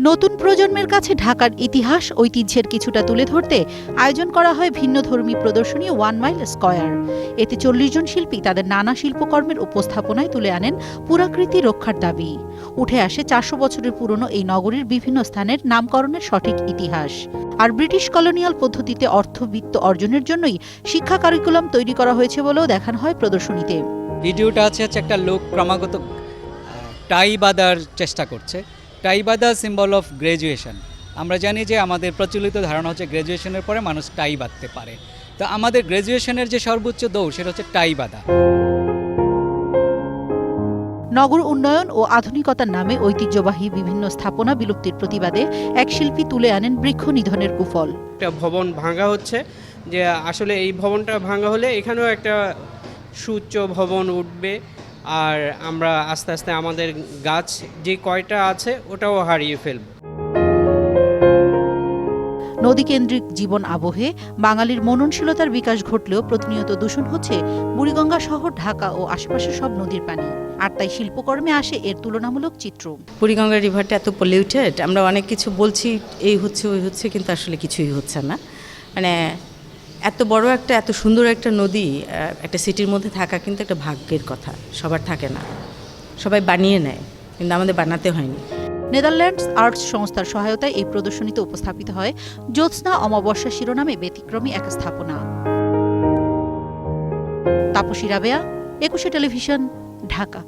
নতুন প্রজন্মের কাছে ঢাকার ইতিহাস ঐতিহ্যের কিছুটা তুলে ধরতে আয়োজন করা হয় ভিন্নধর্মী প্রদর্শনী 1 মাইল স্কয়ার। এতে ৪০ জন শিল্পী তাদের নানা শিল্পকর্মের উপস্থাপনায় তুলে আনেন পুরাকৃতি রক্ষার দাবি। উঠে আসে ৪০০ বছরের পুরনো এই নগরীর বিভিন্ন স্থানের নামকরণের সঠিক ইতিহাস। আর ব্রিটিশ কলোনিয়াল পদ্ধতিতে অর্থবিত্ত অর্জনের জন্যই শিক্ষা কারিকুলাম তৈরি করা হয়েছে বলেও দেখানো হয় প্রদর্শনীতে। ভিডিওটা হচ্ছে একটা লোক ক্রমাগত টাই বাঁধার চেষ্টা করছে। টাই বাঁধা সিম্বল অফ গ্র্যাজুয়েশন। আমরা জানি যে আমাদের প্রচলিত ধারণা হচ্ছে গ্র্যাজুয়েশনের পরে মানুষ টাই বাঁধতে পারে, তো আমাদের গ্র্যাজুয়েশনের যে সর্বোচ্চ দৌড় সেটা হচ্ছে টাই বাঁধা। নগর উন্নয়ন ও আধুনিকতার নামে ঐতিহ্যবাহী বিভিন্ন স্থাপনা বিলুপ্তির প্রতিবাদে এক শিল্পী তুলে আনেন বৃক্ষ নিধনের কুফল। একটা ভবন ভাঙা হচ্ছে, যে আসলে এই ভবনটা ভাঙা হলে এখানেও একটা সুউচ্চ ভবন উঠবে, আর আমরা আস্তে আস্তে আমাদের গাছ যে কয়টা আছে ওটাও হারিয়ে ফেলব। নদীকেন্দ্রিক জীবন আবহে বাঙালির মননশীলতার বিকাশ ঘটলেও প্রতিনিয়ত দূষণ হচ্ছে বুড়িগঙ্গা শহর ঢাকা ও আশেপাশের সব নদীর পানি। আর তাই শিল্পকর্মে আসে এর তুলনামূলক চিত্র। বুড়িগঙ্গা রিভারটা এত পলিউটেড, আমরা অনেক কিছু বলছি এই হচ্ছে ওই হচ্ছে, কিন্তু আসলে কিছুই হচ্ছে না। মানে এত বড় একটা এত সুন্দর একটা নদী একটা সিটির মধ্যে থাকা কিন্তু একটা ভাগ্যের কথা, সবার থাকে না, সবাই বানিয়ে নেয়, কিন্তু আমাদের বানাতে হয়নি। নেদারল্যান্ডস আর্টস সংস্থার সহায়তায় এই প্রদর্শনীতে উপস্থাপিত হয় জ্যোৎস্না অমাবস্যা শিরোনামে ব্যতিক্রমী এক স্থাপনা। তাপসী রাবেয়া, ২১ টেলিভিশন, ঢাকা।